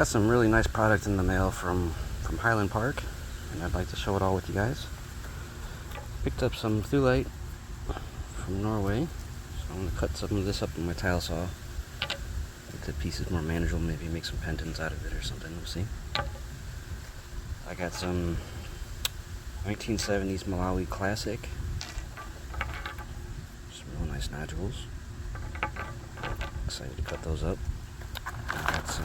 Got some really nice product in the mail from Highland Park, and I'd like to show it all with you guys. Picked up some Thulite from Norway, so I'm going to cut some of this up in my tile saw. Make the pieces more manageable, maybe make some pendants out of it or something, we'll see. I got some 1970s Malawi Classic. Some real nice nodules. Excited to cut those up. I got some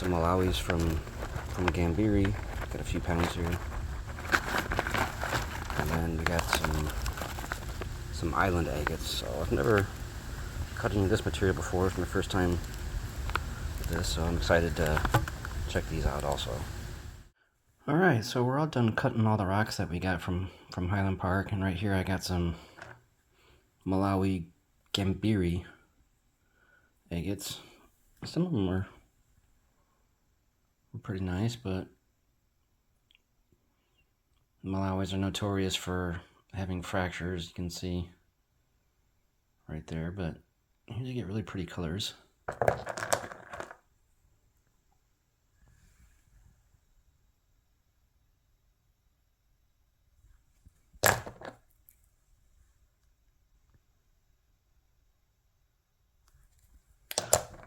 Malawis from Gambiri. Got a few pounds here. And then we got some island agates. So I've never cut any of this material before. It's my first time with this, so I'm excited to check these out also. Alright, so we're all done cutting all the rocks that we got from Highland Park, and right here I got some Malawi Gambiri agates. Some of them were pretty nice, but Malawis are notorious for having fractures, you can see right there, but here you get really pretty colors.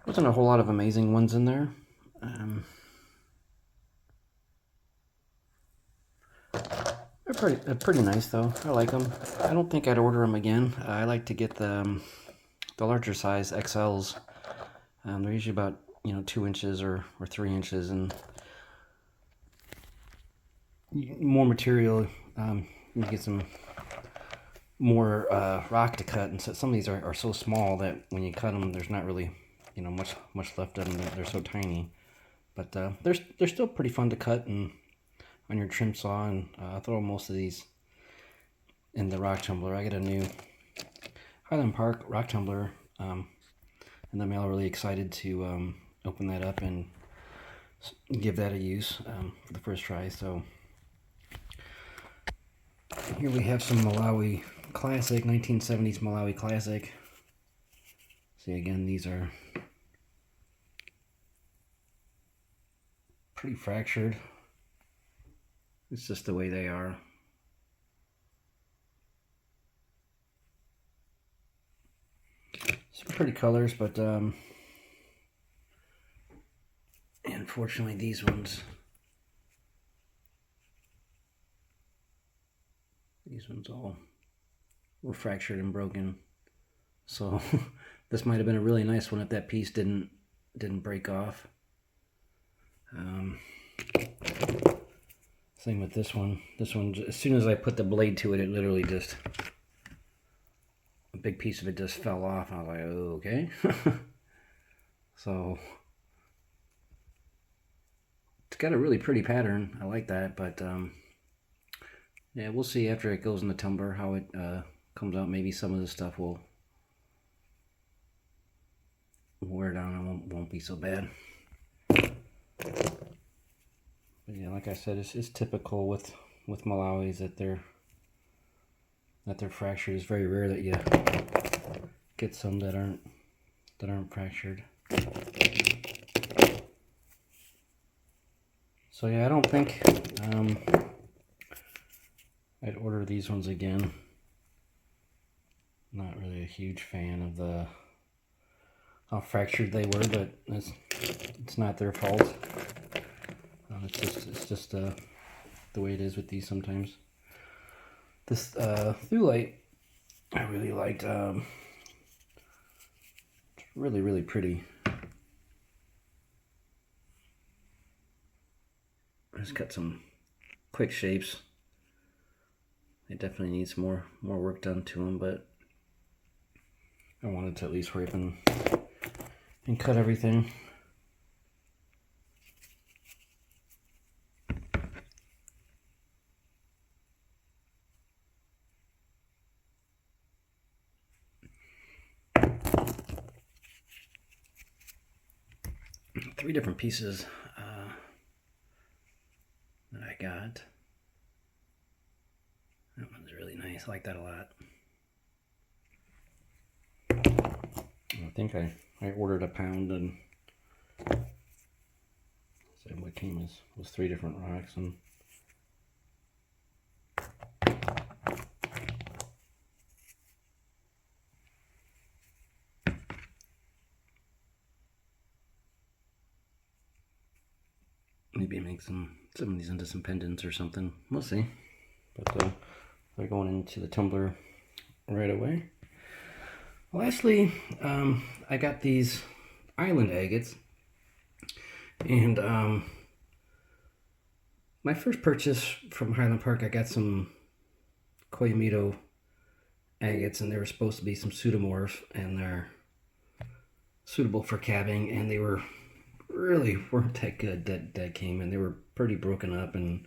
Wasn't a whole lot of amazing ones in there. They're pretty nice though. I like them. I don't think I'd order them again. I like to get the larger size XLs. They're usually about 2 inches or 3 inches, and more material. You get some more rock to cut, and so some of these are so small that when you cut them, there's not really much left of them. They're so tiny, but they're still pretty fun to cut and on your trim saw, and throw most of these in the rock tumbler. I got a new Highland Park rock tumbler in the mail. Really excited to open that up and give that a use for the first try. So here we have some Malawi Classic, 1970s Malawi Classic. See, again, these are pretty fractured. It's just the way they are. Some pretty colors, but unfortunately these ones all were fractured and broken. So this might have been a really nice one if that piece didn't break off. Same with this one. This one, as soon as I put the blade to it, it literally just, a big piece of it just fell off. I was like, oh, okay. So it's got a really pretty pattern. I like that, but yeah, we'll see after it goes in the tumbler how it comes out. Maybe some of this stuff will wear down and won't be so bad. But yeah, like I said, it's typical with Malawis that they're fractured. It's very rare that you get some that aren't fractured. So yeah, I don't think I'd order these ones again. Not really a huge fan of how fractured they were, but it's not their fault. It's just the way it is with these sometimes. This Thulite I really liked. It's really pretty. I just cut some quick shapes. It definitely needs more work done to them, but I wanted to at least hurry up and cut everything. Three different pieces that I got. That one's really nice. I like that a lot. I think I ordered a pound, and it came as was 3 different rocks, and maybe make some of these into some pendants or something. We'll see. But they're going into the tumbler right away. Lastly, I got these island agates, and my first purchase from Highland Park, I got some Coyamito agates, and they were supposed to be some pseudomorphs, and they're suitable for cabbing, and they really weren't that good that came in. They were pretty broken up and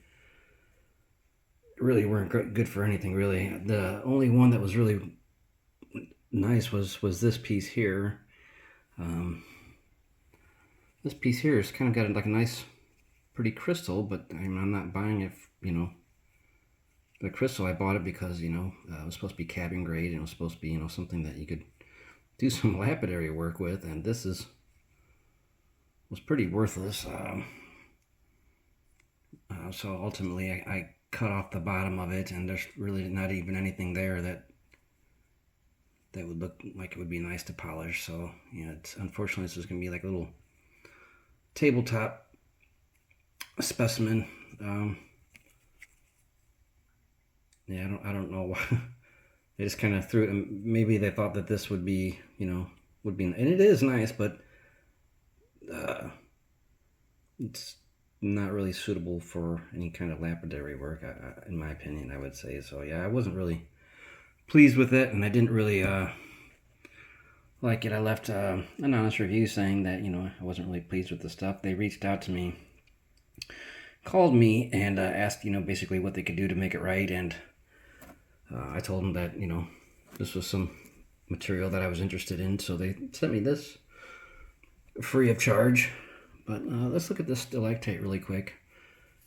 really weren't good for anything, really. The only one that was really nice was this piece here. This piece here has kind of got like a nice pretty crystal, but I'm not buying it, you know, the crystal. I bought it because, you know, it was supposed to be cabbing grade, and it was supposed to be, you know, something that you could do some lapidary work with, and this was pretty worthless. So ultimately I cut off the bottom of it, and there's really not even anything there that would look like it would be nice to polish. So, you know, unfortunately this is going to be like a little tabletop specimen. Yeah, I don't know why. They just kind of threw it, and maybe they thought that this would be, you know, and it is nice, but it's not really suitable for any kind of lapidary work, in my opinion, I would say. So yeah, I wasn't really pleased with it, and I didn't really like it. I left an honest review saying that, you know, I wasn't really pleased with the stuff. They reached out to me, called me, and asked, you know, basically what they could do to make it right, and I told them that, you know, this was some material that I was interested in, so they sent me this free of charge. But let's look at this stalactite really quick.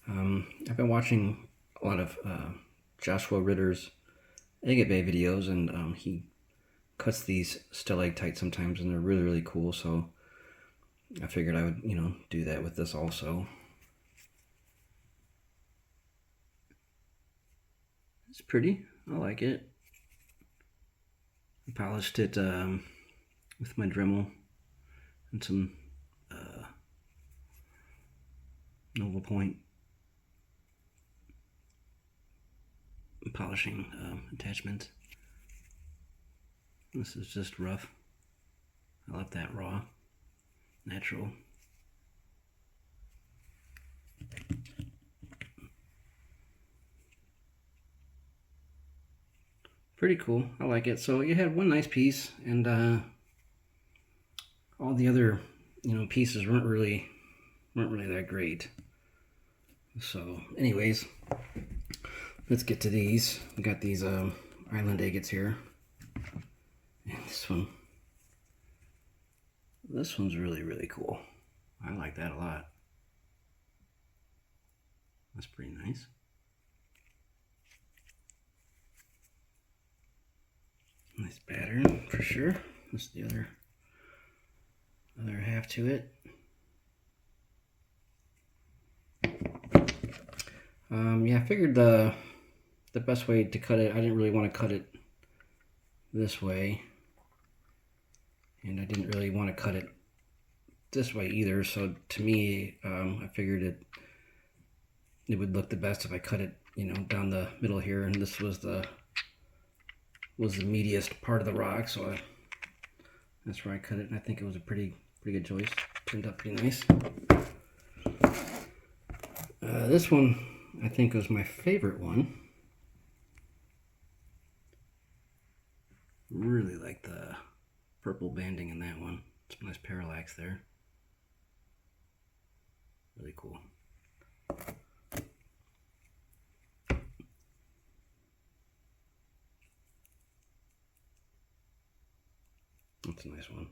I've been watching a lot of Joshua Ritter's agate bay videos, and he cuts these stalactites sometimes, and they're really, really cool. So I figured I would, you know, do that with this also. It's pretty. I like it. I polished it with my Dremel and some Nova Point polishing attachments. This is just rough. I left that raw, natural. Pretty cool. I like it. So you had one nice piece, and all the other, you know, pieces weren't really that great. So anyways, let's get to these. We got these island agates here, and this one's really, really cool. I like that a lot. That's pretty nice. Nice pattern for sure. That's the other half to it. Yeah, I figured the best way to cut it, I didn't really want to cut it this way, and I didn't really want to cut it this way either. So to me, I figured it would look the best if I cut it, you know, down the middle here, and this was the meatiest part of the rock, so that's where I cut it, and I think it was a pretty good choice. Turned out pretty nice. This one I think was my favorite one. Really like the purple banding in that one. Some nice parallax there. Really cool. That's a nice one.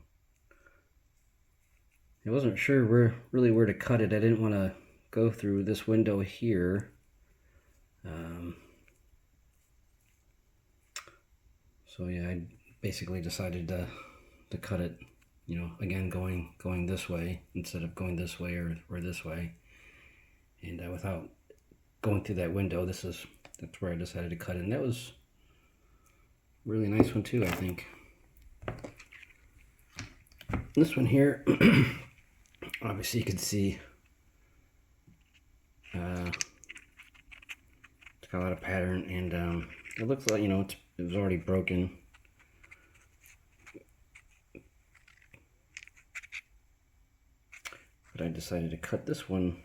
I wasn't sure where to cut it. I didn't want to go through this window here. So yeah, I basically decided to cut it, you know, again going this way instead of going this way or this way. And without going through that window, that's where I decided to cut in. That was a really nice one too, I think. This one here, obviously you can see it's got a lot of pattern, and it looks like, you know, it was already broken. But I decided to cut this one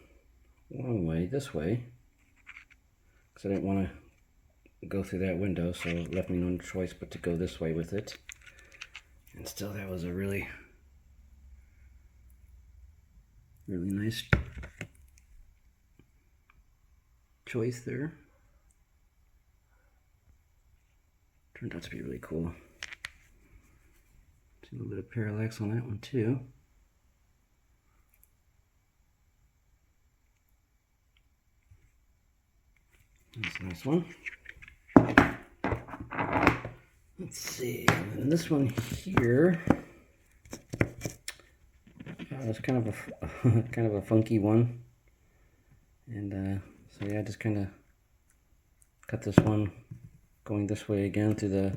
long way, this way, because I didn't want to go through that window, so it left me no choice but to go this way with it. And still, that was a really nice choice there. Turned out to be really cool. See a little bit of parallax on that one too. That's a nice one. Let's see, and this one here, it's kind of a funky one, and so yeah, I just kind of cut this one going this way again through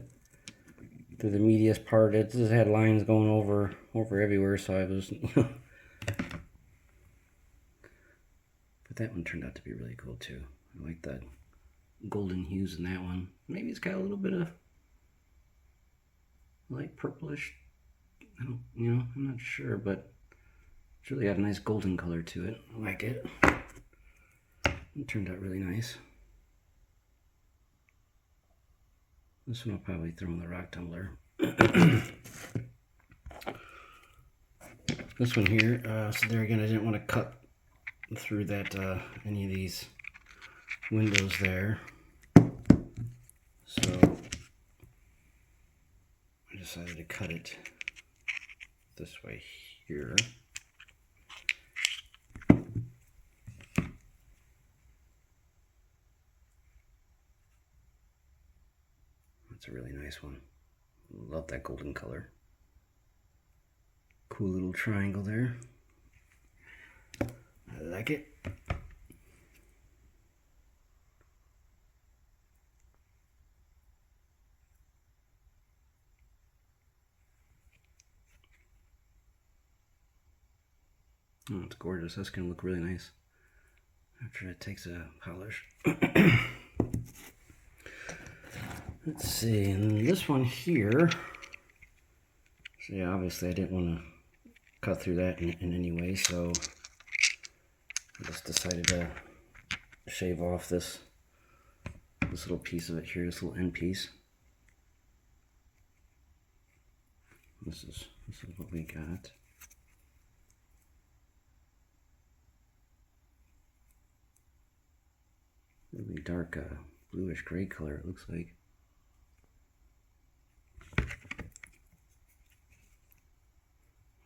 the medius part. It just had lines going over everywhere, so I was, but that one turned out to be really cool too. I like that golden hues in that one. Maybe it's got a little bit of light purplish, I'm not sure, but it's really got a nice golden color to it. I like it. It turned out really nice. This one I'll probably throw in the rock tumbler. This one here, so there again, I didn't want to cut through that any of these windows there, so I decided to cut it this way here. That's a really nice one. Love that golden color. Cool little triangle there. I like it. Oh, it's gorgeous. That's going to look really nice after it takes a polish. Let's see, and this one here, so yeah, obviously I didn't want to cut through that in any way, so I just decided to shave off this little piece of it here, this little end piece. This is what we got. Really dark bluish gray color, it looks like.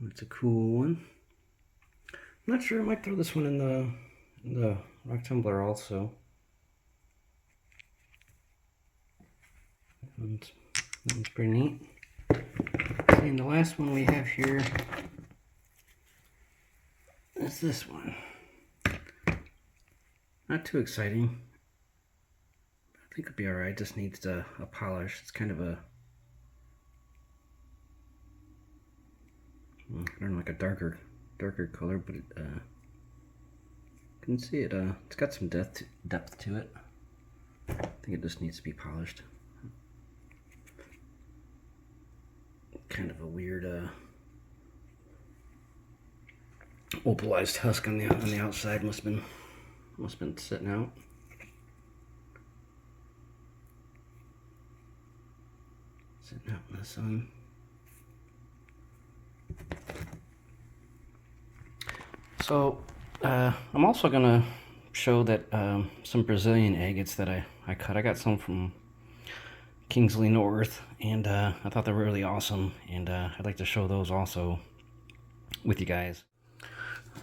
That's a cool one. I'm not sure, I might throw this one in the rock tumbler also. And that one's pretty neat. And the last one we have here is this one. Not too exciting. I think it'll be alright, just needs a polish. It's kind of a, I don't know, like a darker color, but it, you can see it, it's got some depth to it. I think it just needs to be polished. Kind of a weird opalized husk on the outside. Must have been sitting out. Sitting out in the sun. So I'm also gonna show that some Brazilian agates that I cut. I got some from Kingsley North, and I thought they were really awesome, and I'd like to show those also with you guys.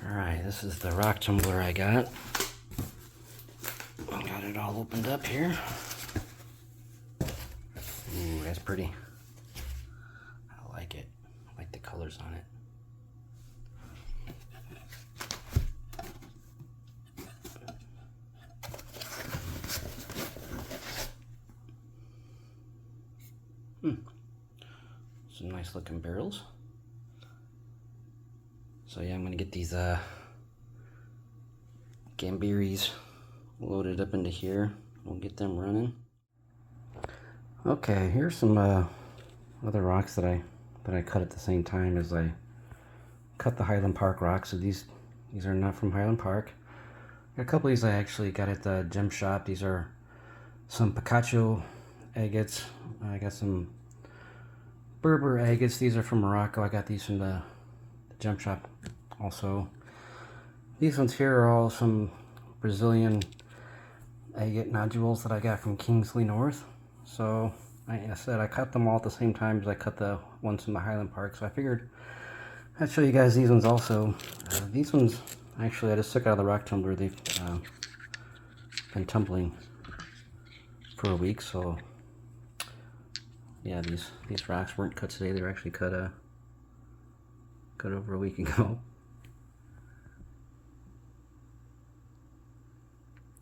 Alright, this is the rock tumbler I got. I got it all opened up here. Ooh, that's pretty. I like it. I like the colors on it. nice looking barrels. So yeah, I'm gonna get these Gambiris loaded up into here. We'll get them running. Okay, here's some other rocks that I cut at the same time as I cut the Highland Park rocks. So these are not from Highland Park. A couple of these I actually got at the gem shop. These are some Picacho agates. I got some Berber agates. These are from Morocco. I got these from the gem shop also. These ones here are all some Brazilian agate nodules that I got from Kingsley North. So like I said, I cut them all at the same time as I cut the ones from the Highland Park. So I figured I'd show you guys these ones also. These ones, actually, I just took out of the rock tumbler. They've been tumbling for a week. So yeah, these rocks weren't cut today. They were actually cut over a week ago.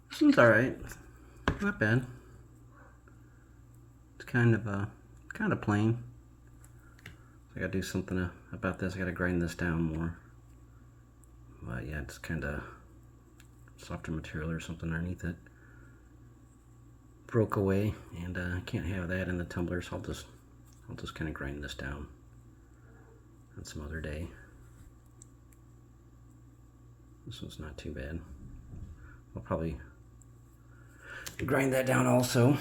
This one's all right. Not bad. It's kind of plain. I gotta do something about this. I gotta grind this down more. But yeah, it's kind of softer material or something underneath it. Broke away, and I can't have that in the tumbler, so I'll just kind of grind this down on some other day. This one's not too bad. I'll probably grind that down also.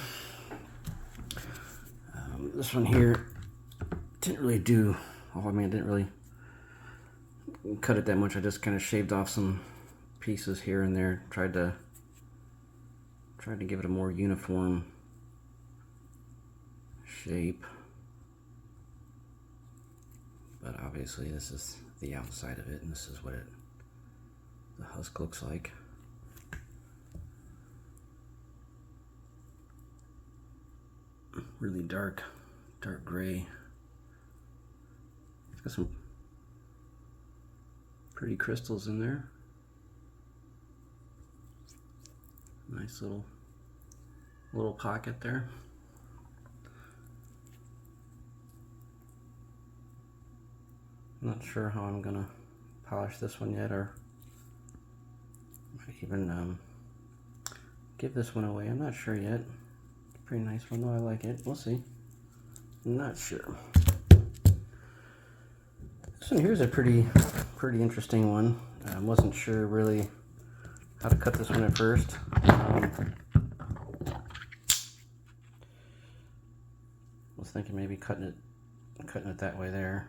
This one here didn't really do, I mean, I didn't really cut it that much. I just kind of shaved off some pieces here and there. Tried to give it a more uniform shape. But obviously this is the outside of it, and this is what the husk looks like. Really dark gray. It's got some pretty crystals in there. Nice little pocket there. Not sure how I'm gonna polish this one yet, or even give this one away. I'm not sure yet. Pretty nice one though, I like it. We'll see. I'm not sure. This one here is a pretty interesting one. I wasn't sure really how to cut this one at first. Was thinking maybe cutting it that way there.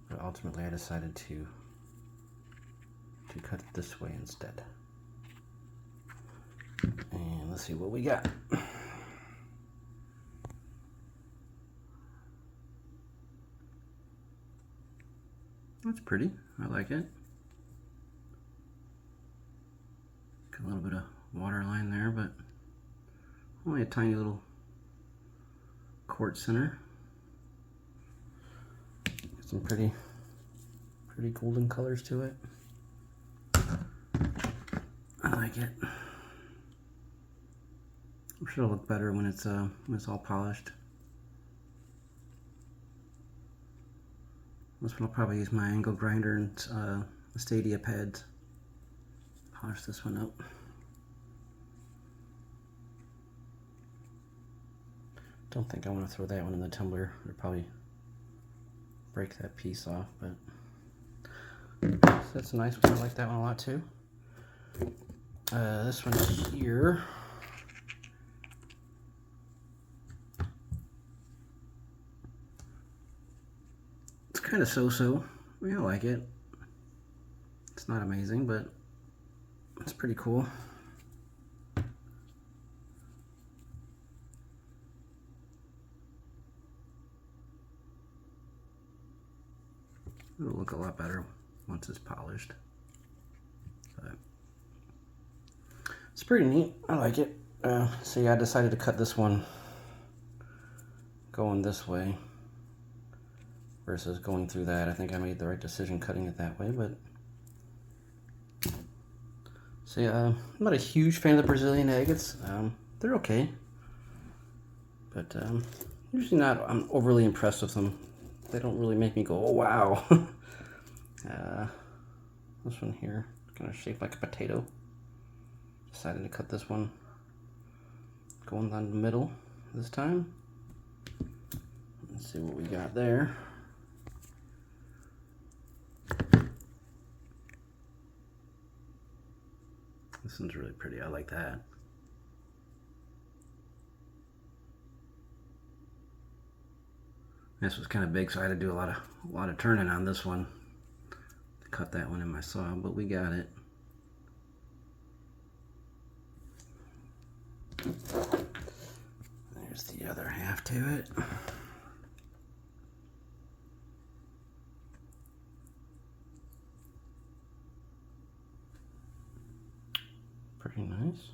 But ultimately I decided to cut it this way instead. And let's see what we got. That's pretty. I like it. Got a little bit of water line there, but only a tiny little quartz center. Got some pretty golden colors to it. I like it. I'm sure it'll look better when it's all polished. This one I'll probably use my angle grinder and Stadia pads. Polish this one up. Don't think I want to throw that one in the tumbler. It'd probably break that piece off, but so that's a nice one. I like that one a lot too. This one here. It's kind of so-so. I mean, I like it. It's not amazing, but it's pretty cool. It'll look a lot better once it's polished. But it's pretty neat. I like it. So yeah, I decided to cut this one going this way versus going through that. I think I made the right decision cutting it that way, but so yeah, I'm not a huge fan of the Brazilian agates. They're okay. But usually not. I'm overly impressed with them. They don't really make me go, oh wow. This one here, kind of shaped like a potato. Decided to cut this one going down the middle this time. Let's see what we got there. This one's really pretty. I like that. This was kind of big, so I had to do a lot of turning on this one to cut that one in my saw, but we got it. There's the other half to it. Pretty nice.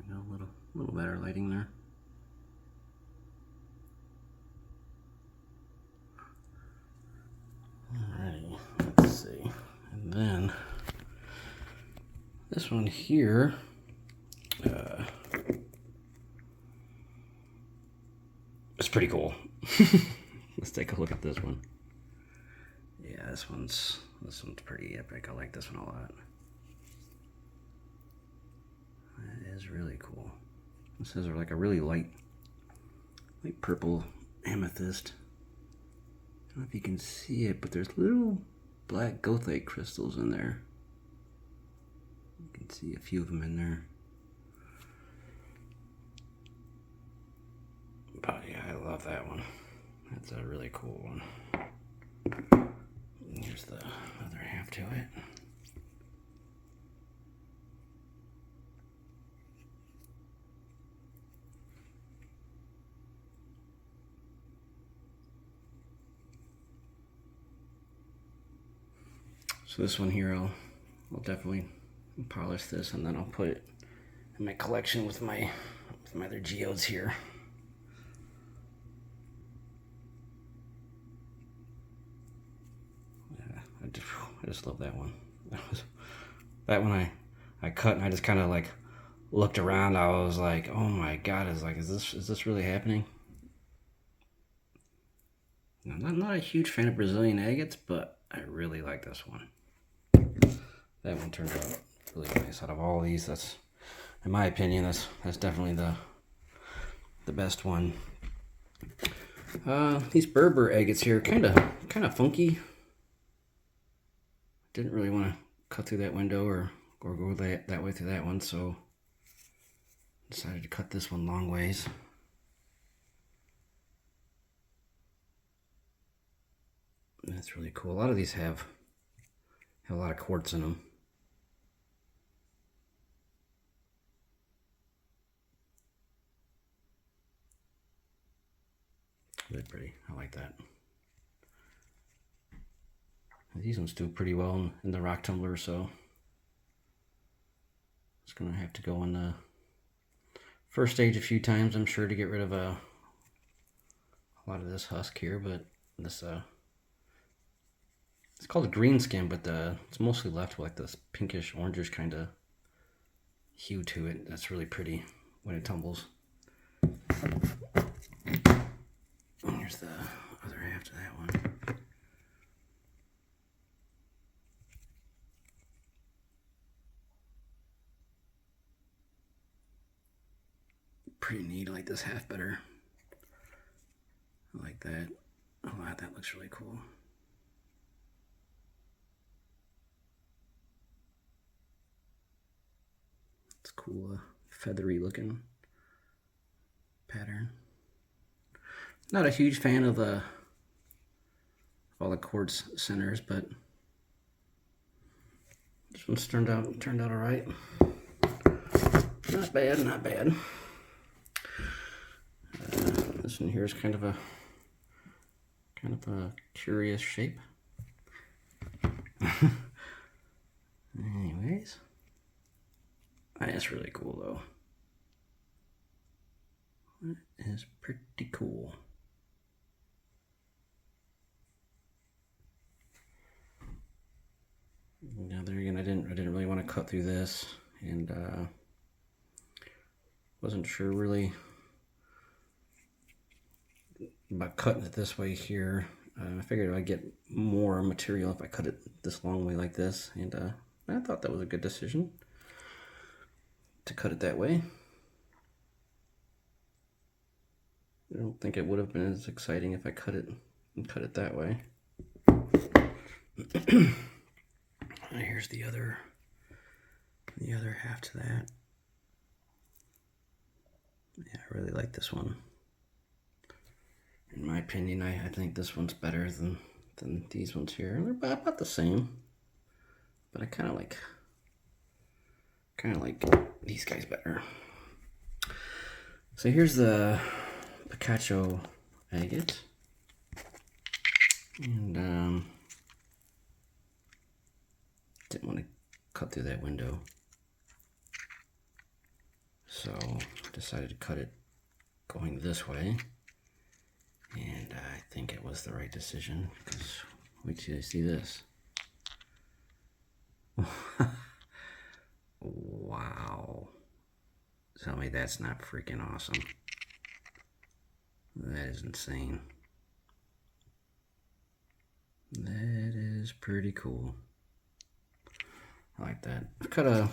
There we go, a little better lighting there. Alrighty, let's see. And then this one here, it's pretty cool. Let's take a look at this one. Yeah, this one's pretty epic. I like this one a lot. That is really cool. This is like a really light purple amethyst. I don't know if you can see it, but there's little black goethite crystals in there. You can see a few of them in there. But yeah, I love that one. That's a really cool one. Here's the other half to it. So this one here, I'll definitely polish this, and then I'll put it in my collection with my other geodes here. I just love that one. That one I cut, and I just kind of like looked around. I was like, oh my god, is this really happening? I'm not a huge fan of Brazilian agates, but I really like this one. That one turned out really nice. Out of all these, that's, in my opinion, that's definitely the best one. These Berber agates here, kind of funky. Didn't really want to cut through that window or go that way through that one, so decided to cut this one long ways. And that's really cool. A lot of these have a lot of quartz in them. Really pretty. I like that. These ones do pretty well in the rock tumbler, so it's going to have to go in the first stage a few times, I'm sure, to get rid of a lot of this husk here. But this it's called a green skin, but it's mostly left with like this pinkish orangish kind of hue to it. That's really pretty when it tumbles. And here's the other half to that one. Pretty neat. I like this half better. I like that a lot. That looks really cool. It's cool, feathery looking pattern. Not a huge fan of all the quartz centers, but this one's turned out all right. Not bad, not bad. This one here is kind of a curious shape. Anyways, that's really cool though. That is pretty cool. Now there again, I didn't really want to cut through this, and wasn't sure really about cutting it this way here. I figured I'd get more material if I cut it this long way like this, and I thought that was a good decision to cut it that way. I don't think it would have been as exciting if I cut it that way. Here's the other half to that. Yeah, I really like this one. In my opinion, I think this one's better than these ones here. They're about the same, but I kind of like these guys better. So here's the Picacho agate, and didn't want to cut through that window, so decided to cut it going this way, and I think it was the right decision, because wait till you see this. Wow. Tell me that's not freaking awesome. That is insane. That is pretty cool. I like that. I've cut a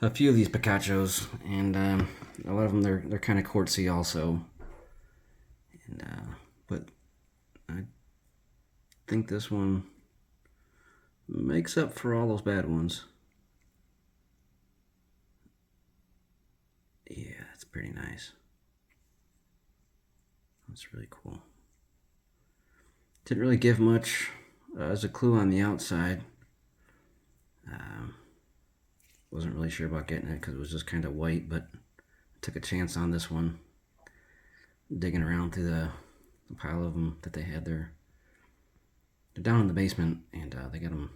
few of these Picachos, and a lot of them they're kind of quartzy also. And but I think this one makes up for all those bad ones. Yeah, that's pretty nice. That's really cool. Didn't really give much as a clue on the outside. Wasn't really sure about getting it because it was just kind of white, but took a chance on this one. Digging around through the pile of them that they had there. They're down in the basement, and they got them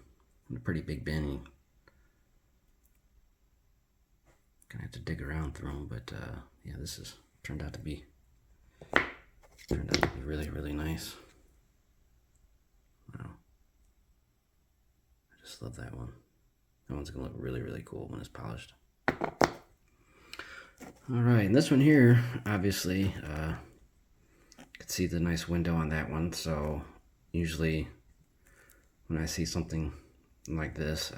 in a pretty big bin. You gonna have to dig around through them, but yeah, this is turned out to be really, really nice. Wow, I just love that one. That one's gonna look really, really cool when it's polished. All right, and this one here, obviously, you can see the nice window on that one. So usually when I see something like this,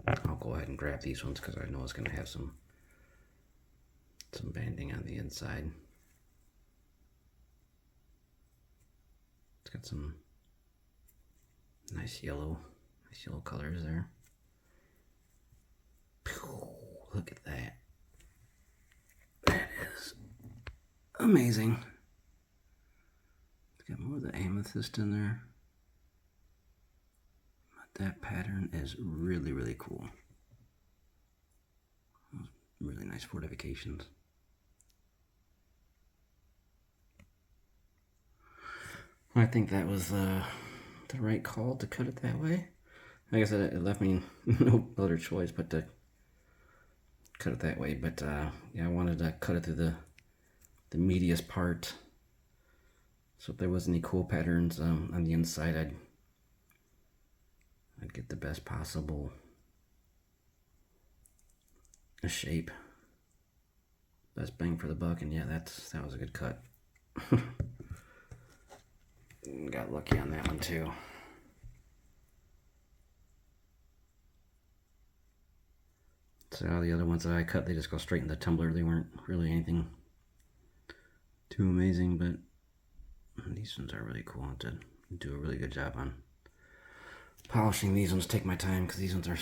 I'll go ahead and grab these ones because I know it's gonna have some banding on the inside. It's got some nice yellow colors there. Look at that. That is amazing. It's got more of the amethyst in there. But that pattern is really, really cool. Really nice fortifications. I think that was the right call to cut it that way. Like I said, it left me no other choice but to cut it that way. But yeah, I wanted to cut it through the meatiest part. So if there was any cool patterns on the inside, I'd get the best possible shape, best bang for the buck. And yeah, that was a good cut. Got lucky on that one too. So the other ones that I cut, they just go straight in the tumbler. They weren't really anything too amazing, but these ones are really cool. I have to do a really good job on polishing these ones. Take my time because these ones are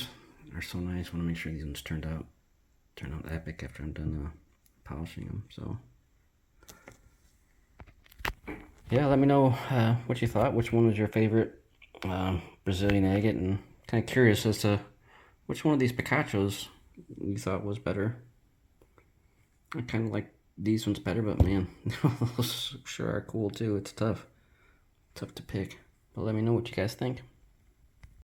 so nice. I want to make sure these ones turn out epic after I'm done polishing them. So yeah, let me know what you thought. Which one was your favorite Brazilian agate, and kind of curious as to which one of these Picachos you thought was better. I kind of like these ones better, but man, those sure are cool too. It's tough to pick. But let me know what you guys think.